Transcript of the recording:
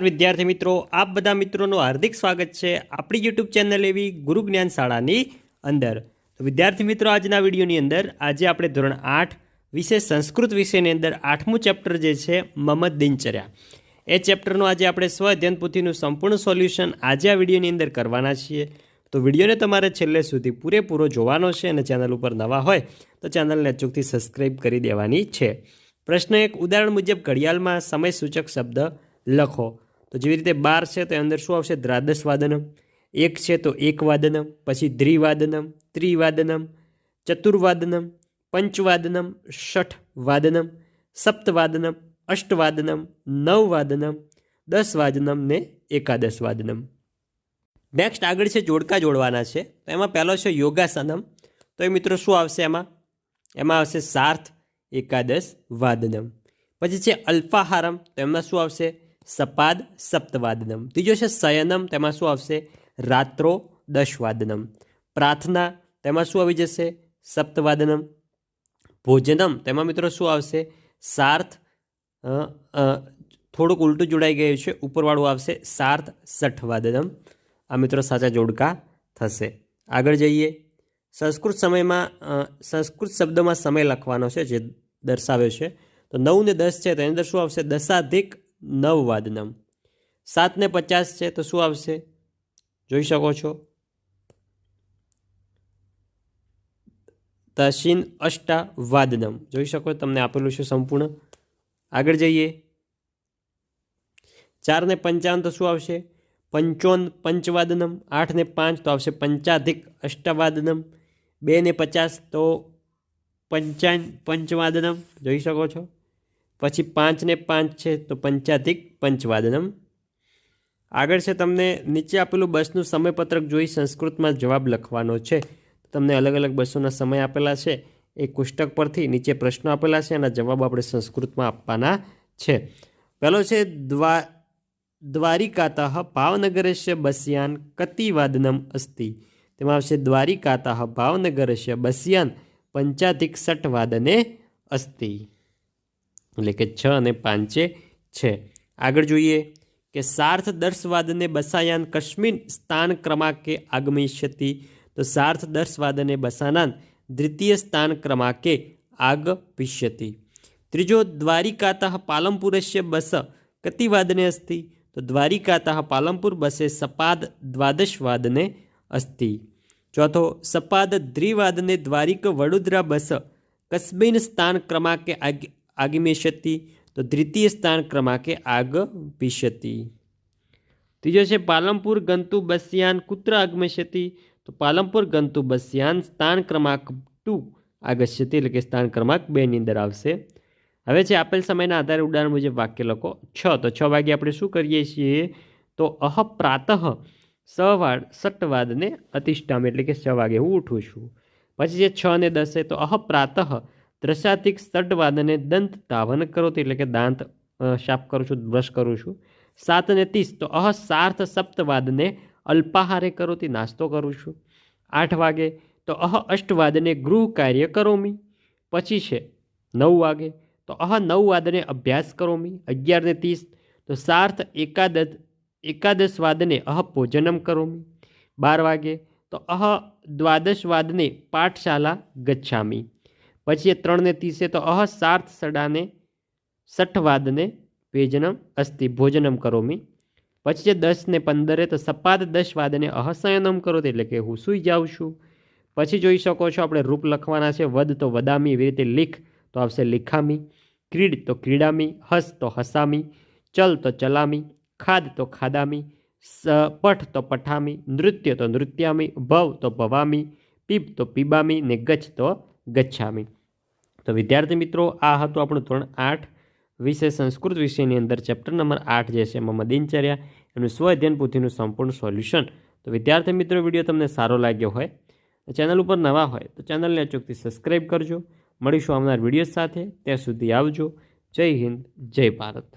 વિદ્યાર્થી મિત્રો, આપ બધા મિત્રોનું હાર્દિક સ્વાગત છે આપણી યુટ્યુબ ચેનલ એવી ગુરુ જ્ઞાન શાળાની અંદર. તો વિદ્યાર્થી મિત્રો, આજના વિડીયોની અંદર આજે આપણે ધોરણ 8 વિશે સંસ્કૃત વિષયની અંદર 8મું ચેપ્ટર જે છે મમ દિનચર્યા, એ ચેપ્ટરનું આજે આપણે સ્વ અધ્યયન પોથીનું સંપૂર્ણ સોલ્યુશન આજે આ વિડીયોની અંદર કરવાના છીએ. તો વિડીયોને તમારે છેલ્લે સુધી પૂરેપૂરો જોવાનો છે અને ચેનલ ઉપર નવા હોય તો ચેનલને અચૂકથી સબસ્ક્રાઈબ કરી દેવાની છે. પ્રશ્ન 1, ઉદાહરણ મુજબ ઘડિયાળમાં સમય સૂચક શબ્દ લખો. તો જેવી રીતે 12 છે તો એની અંદર શું આવશે? દ્વાદશ વાદનમ. 1 છે તો એકવાદનમ, પછી દ્વિવાદનમ, ત્રિવાદનમ, ચતુર્વાદનમ, પંચવાદનમ, ષઠવાદનમ, સપ્તવાદનમ, અષ્ટવાદનમ, નવવાદનમ, 10 વાદનમ ને એકાદશ વાદનમ. નેક્સ્ટ આગળ છે જોડકા જોડવાના છે. તો એમાં પહેલો છે યોગાસનમ. તો એ મિત્રો શું આવશે? એમાં આવશે સાર્થ એકાદશ વાદનમ. પછી છે અલ્પાહારમ. તો એમાં શું આવશે? સપાદ સપ્તવાદનમ. ત્રીજો છે શયનમ. તેમાં શું આવશે? રાત્રો 10 વાદનમ. પ્રાર્થના તેમાં શું આવી જશે? સપ્તવાદનમ. ભોજનમ તેમાં મિત્રો શું આવશે? સાર્થ, થોડુંક ઉલટું જોડાઈ ગયું છે, ઉપરવાળું આવશે સાર્થ 60 વાદનમ. આ મિત્રો સાચા જોડકા થશે. આગળ જઈએ. સંસ્કૃત શબ્દમાં સમય લખવાનો છે જે દર્શાવ્યો છે. તો 9 ને 10 છે તો એની અંદર શું આવશે? દશાધિક 9 વાદનમ. 7 ને 50 છે તો શું આવશે? જોઈ શકો છો, તશીન અષ્ટા વાદનમ. જોઈ શકો તમને આપેલું છે સંપૂર્ણ. આગળ જઈએ. 4 ને 55 તો શું આવશે? 55 પંચવાદનમ. 8 ને 5 તો આવશે પંચાધિક અષ્ટવાદનમ. 2 ને 50 તો 55 પંચવાદનમ. જોઈ શકો છો. પછી 5 ને 5 છે તો પંચાધિક પંચવાદનમ. આગળ છે તમને નીચે આપેલું બસનું સમયપત્રક જોઈ સંસ્કૃતમાં જવાબ લખવાનો છે. તમને અલગ અલગ બસોના સમય આપેલા છે. એક પુસ્તક પરથી નીચે પ્રશ્નો આપેલા છે, એના જવાબ આપણે સંસ્કૃતમાં આપવાના છે. પહેલો છે દ્વારિકાતઃ ભાવનગરસ્ય બસયાન કતિ વાદનમ અસ્તિ. તેમાં આવશે દ્વારિકાતઃ ભાવનગરસ્ય બસયાન પંચાધિક 60 વાદને અસ્તિ. એટલે કે 6 અને 5 છે. આગળ જોઈએ કે સાર્થ 10 વાદને બસાયાન કસ્મિન સ્થાન ક્રમાંકે આગમિષ્યતિ. તો સાર્થ 10 વાદને બસાનાન દ્વિતીય સ્થાન ક્રમાંકે આગમિષ્યતિ. ત્રીજો દ્વારિકાતઃ પાલમપુરસ્ય બસ કતિ વાદને અસ્તિ. તો દ્વારિકાતઃ પાલમપુર બસે સપાદ 12 વાદને અસ્તિ. ચોથો સપાદ દ્વિવાદને દ્વારિક વડોદરા બસ કસ્મિન સ્થાન ક્રમાંકે આગમિષ્યતિ. તો દ્વિતીય સ્થાન ક્રમાંકે આગમિષ્યતિ. ત્રીજો છે પાલમપુર ગંતુ બસયાન કુત્ર આગમિષ્યતિ. તો પાલમપુર ગંતુ બસયાન સ્થાન ક્રમાંક 2 આગમિષ્યતિ, એટલે કે સ્થાન ક્રમાંક 2 ની અંદર આવશે. હવે છે આપેલ સમયના આધારે ઉદાહરણ મુજબ વાક્ય લખો. 6 તો 6 વાગે આપણે શું કરીએ છીએ? તો અહ પ્રાતઃ સટ્ટવાદને અતિષ્ઠામી, એટલે કે 6 વાગે હું ઉઠું છું. પછી જે 6 અને 10 છે તો અહ પ્રાતઃ ત્રસાધિક 60 વાદને દંત ધાવન કરોતી, એટલે કે દાંત સાફ કરું છું, બ્રશ કરું છું. 7 અને 30 તો અહ સાર્થ 7 વાદને અલ્પાહારે કરોતી, નાસ્તો કરું છું. 8 વાગે તો અહ 8 વાદને ગૃહ કાર્ય કરોમી. પછી છે 9 વાગે તો અહ 9 વાદને અભ્યાસ કરોમી. 11 ને 30 તો સાર્થ એકાદશ વાદને અહ ભોજનમ કરોમી. 12 વાગે તો અહ દ્વાદશ વાદને પાઠશાલા ગચ્છામી. પછી 3 ને 30 તો અહ સાર્થ 60 વાદને ભોજનમ કરોમી. પછી 10 ને 15 તો સપાદ 10 વાદને અહ શયનમ કરોતી, એટલે કે હું સૂઈ જાઉં છું. પછી જોઈ શકો છો આપણે રૂપ લખવાના છે. વદ તો વદામી, એવી રીતે લીખ તો આવશે લિખામી. ક્રીડ તો ક્રીડામી. હસ તો હસામી. ચલ તો ચલામી. ખાદ તો ખાદામી. પઠ તો પઠામી. નૃત્ય તો નૃત્યામી. ભવ તો ભવામી. પીબ તો પીબામી ને ગચ્છ તો ગચ્છામી. તો વિદ્યાર્થી મિત્રો, આ હતું આપણું ધોરણ 8 વિષય સંસ્કૃત વિષયની અંદર ચેપ્ટર નંબર 8 જે છે મમ દિનચર્યા, એનું સ્વ અધ્યયન પોથીનું સંપૂર્ણ સોલ્યુશન. તો વિદ્યાર્થી મિત્રો, વિડીયો તમને સારો લાગ્યો હોય, ચેનલ ઉપર નવા હોય તો ચેનલને અચૂકથી સબસ્ક્રાઈબ કરજો. મળીશું આવનાર વિડીયો સાથે. ત્યાં સુધી આવજો. જય હિન્દ, જય ભારત.